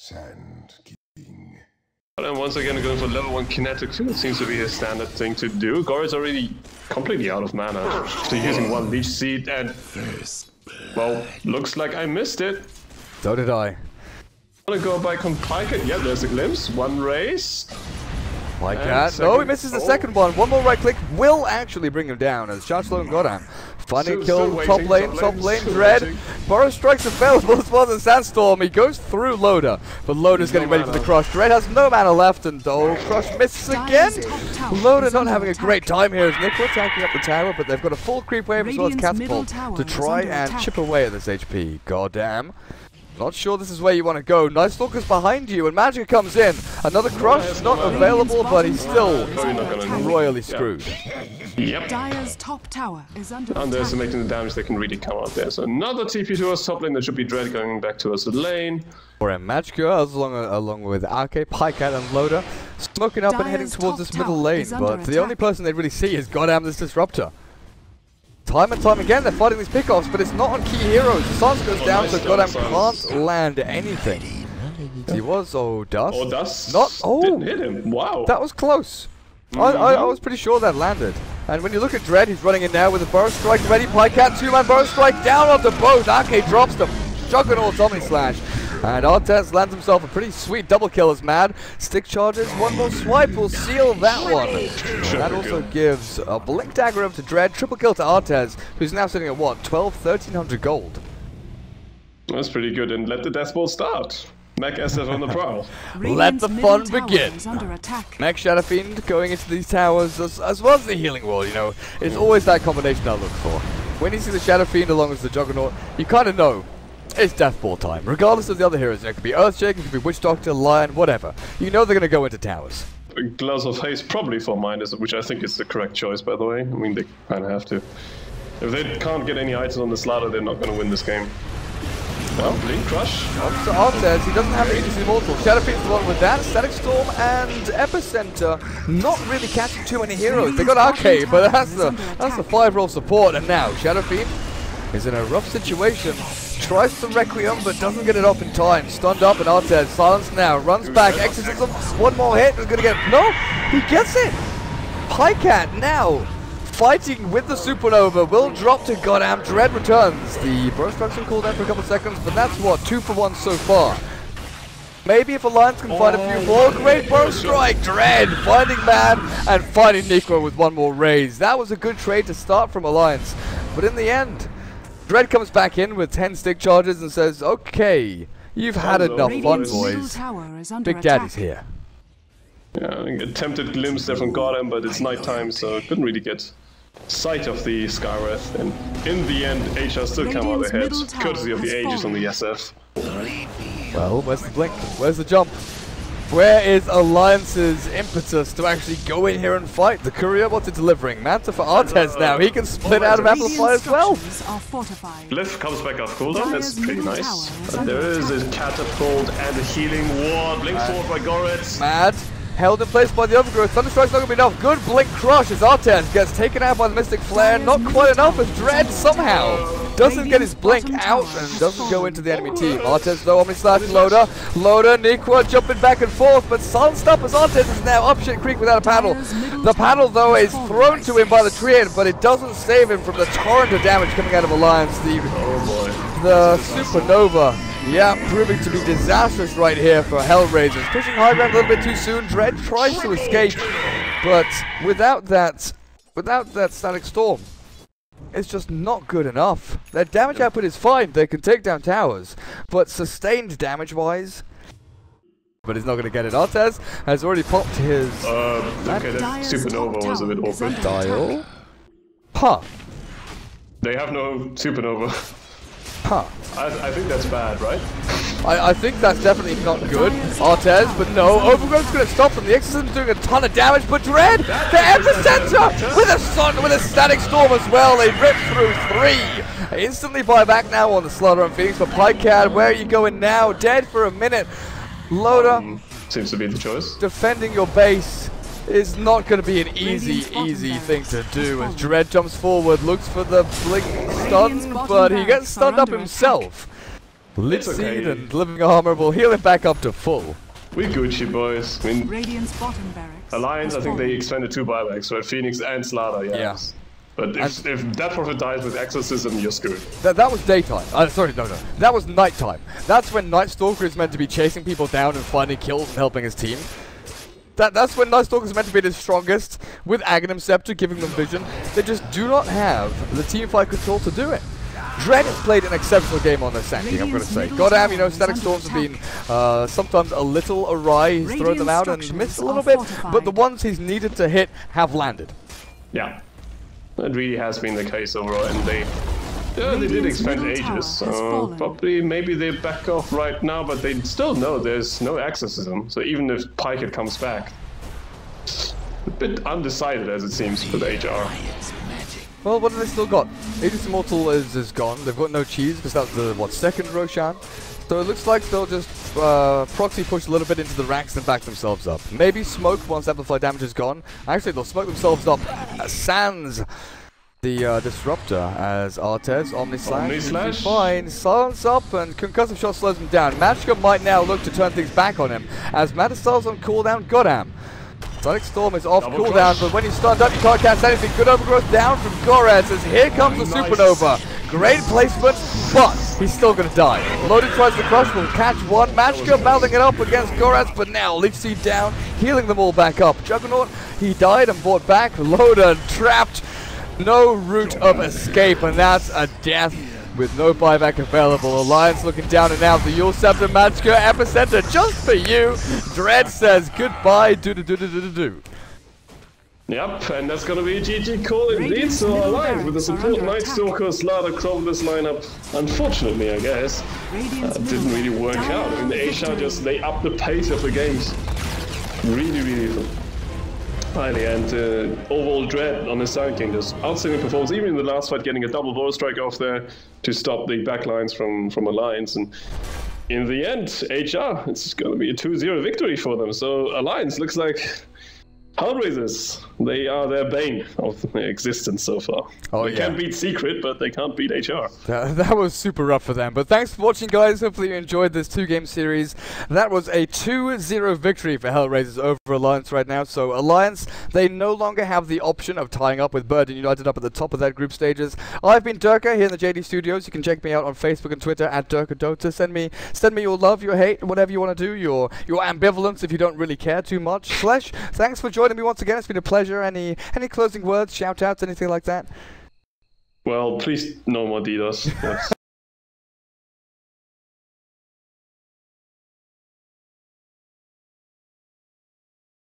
Sand King. And once again, going for level 1 kinetic field seems to be a standard thing to do. Gore's already completely out of mana after using 1 leech seed, and well, looks like I missed it. So did I. I'm gonna go by Complicate. Yeah, there's a glimpse. 1 raise. Like that. No, he misses the second one. One more right click will actually bring him down as Chancellor and Godam finding a kill. Top lane, Dread. Burrow strikes available as well as a Sandstorm. He goes through Loader, but Loader's getting ready for the crush. Dread has no mana left, and crush misses again. Loader not having a great time here as Nico attacking up the tower, but they've got a full creep wave as well as Catapult to try and chip away at this HP. Goddamn. Not sure this is where you want to go. Night Stalker's behind you, and Magic comes in. Another crush, not available, but he's still royally screwed. Yep. Dire's top tower is under attack. Underestimating the damage they can really come out there. So another TP to us top lane. There should be Dread going back to us lane. For a Magicka, along with Arke, Pycat, and Loader, smoking up and heading towards this middle lane. But the only person they really see is Goddamn this Disruptor. Time and time again, they're fighting these pickoffs, but it's not on key heroes. The Sans goes down, so Goddamn can't land anything. He was, Dust. Dust didn't hit him. Wow. That was close. I was pretty sure that landed. And when you look at Dread, he's running in now with a Burrow Strike ready. Pycat, 2-man Burrow Strike down onto both. Arcade drops the Juggernaut Omni Slash. And Artez lands himself a pretty sweet double kill as Mad. Stick charges, one more swipe will seal that one. That also gives a Blink Dagger over to Dread, triple kill to Artez, who's now sitting at what, 1300 gold. That's pretty good, and let the Death Ball start. Mech SF on the prowl. Let the fun begin. Mech Shadow Fiend going into these towers as well as the healing wall, you know. It's always that combination I look for. When you see the Shadow Fiend along with the Juggernaut, you kind of know it's Death Ball time. Regardless of the other heroes, it could be Earthshake, it could be Witch Doctor, Lion, whatever. You know they're going to go into towers. Gloves of Haste probably for mine, which I think is the correct choice, by the way. I mean, they kind of have to. If they can't get any items on the Slaughter, they're not going to win this game. Well, Blink Crush. So Artez, he doesn't have Aegis Immortal. Shadow Fiend's the one with that. Static Storm and Epicenter not really catching too many heroes. They got Arcade, but that's the 5-roll support. And now Shadow Fiend is in a rough situation. Tries the Requiem, but doesn't get it off in time. Stunned up, and Artez silenced now. Runs back, Exorcism. One more hit. Is gonna get. No, he gets it. Pycat now fighting with the Supernova, will drop to Goddamn. Dread returns. The Burst Strike's been cooled down for a couple of seconds, but that's what, 2 for 1 so far. Maybe if Alliance can find a few more. Great Burst Strike. Dread finding Mad and finding Nico with one more raise. That was a good trade to start from Alliance, but in the end, Dread comes back in with 10 stick charges and says, okay, you've had enough fun, boys. Big Daddy's here. Yeah, attempted glimpse there from Goddamn, but it's nighttime, so couldn't really get sight of the Skywrath, and in the end, HR still come out ahead, courtesy of the Aegis on the SF. Well, where's the blink? Where's the jump? Where is Alliance's impetus to actually go in here and fight? The courier, what's it delivering? Manta for Artez now. He can split out of Amplify as well. Glyph comes back off cooldown. That's pretty nice. But there is a Catapult and a Healing Ward. Blink forward by Goretz. Mad. Held in place by the Overgrowth. Thunderstrike's not going to be enough. Good Blink Crush as Artez gets taken out by the Mystic Flare. Not quite enough as Dread somehow doesn't get his Blink out and doesn't go into the enemy team. Artez though, Omni Slash Loader. Loader, Nikwa jumping back and forth, but silenced up as Artez is now up shit creek without a paddle. The paddle though is thrown to him by the Triad, but it doesn't save him from the torrent of damage coming out of Alliance. The Supernova. Yeah, proving to be disastrous right here for Hellraisers. Pushing high ground a little bit too soon. Dread tries to escape, but without that Static Storm, it's just not good enough. Their damage output is fine. They can take down towers, but sustained damage-wise, but he's not going to get it. Artez has already popped his... okay, that Supernova was a bit awkward. Dial. Huh. They have no Supernova. Huh. I think that's bad, right? I think that's definitely not good. Artez, but no. Overgrowth's going to stop them. The Exorcism's doing a ton of damage, but Dread, the Epicenter with a Static Storm as well. They rip through 3. Instantly buy back now on the Slaughter and Phoenix, but Pycat, where are you going now? Dead for a minute. Loader. Seems to be the choice. Defending your base is not going to be an easy thing to do as Dread jumps forward, looks for the Blink stun, but he gets stunned up himself. Lich It's okay. Seed and Living Armor will heal him back up to full. We Gucci boys. I mean, Radiant's bottom barracks. Alliance, I has think they fallen. expanded 2 buybacks, right? Phoenix and Slaughter, yes. But if that prophet dies with Exorcism, you're screwed. That was daytime. Sorry, no. That was nighttime. That's when Night Stalker is meant to be chasing people down and finding kills and helping his team. That's when Night Stalker is meant to be the strongest, with Aghanim Scepter giving them vision. They just do not have the teamfight control to do it. Dread has played an exceptional game on the Sanctum, I'm going to say. Goddamn, you know, Static Storms have been sometimes a little awry. He's thrown them out and missed a little bit, but the ones he's needed to hit have landed. Yeah, that really has been the case overall, and they did expand Aegis, so probably maybe they back off right now, but they still know there's no exorcism, so even if Pyket comes back, a bit undecided as it seems for the HR. Well, what have they still got? Aegis Immortal is gone. They've got no cheese because that was the, second Roshan. So it looks like they'll just proxy push a little bit into the ranks and back themselves up. Maybe smoke once Amplify damage is gone. Actually, they'll smoke themselves up sans the Disruptor as Artes, Omnislash, fine, silence up and Concussive Shot slows him down. Magicka might now look to turn things back on him as Matistel's on cooldown, goddamn. Sonic Storm is off cooldown, but when he's stunned up, you can't cast anything. Good overgrowth down from Gorez as here comes the Supernova. Great placement, but he's still going to die. Loaded tries to crush, will catch one. Magicka mouthing it up against Gorez, but now Leech Seed down, healing them all back up. Juggernaut, he died and brought back. Loader trapped, no route of escape, and that's a death with no buyback available. Alliance looking down and out. The Yule Scepter, Magicka, Epicenter, just for you. Dread says goodbye, do. Yep, and that's gonna be a GG call indeed. So Alliance with the support Night Stalker, Slaughter, Chromeless lineup. Unfortunately, I guess, didn't really work out. I mean, the Asia just, they upped the pace of the games. Really highly, and overall Dread on the Silent King just outstanding performance, even in the last fight getting a double Bow Strike off there to stop the backlines from Alliance, and in the end, HR, it's going to be a 2-0 victory for them, so Alliance looks like Hellraisers, they are their bane of their existence so far. They can't beat Secret, but they can't beat HR. That was super rough for them. But thanks for watching, guys. Hopefully you enjoyed this 2-game series. That was a 2-0 victory for Hellraisers over Alliance right now. So Alliance, they no longer have the option of tying up with Burden United up at the top of that group stages. I've been Durka here in the JD Studios. You can check me out on Facebook and Twitter at DurkaDota. Send me your love, your hate, whatever you want to do, your ambivalence if you don't really care too much. Slesh, thanks for joining me once again. It's been a pleasure. Any closing words, shout outs, anything like that? Well, please no more DDoS. Yes.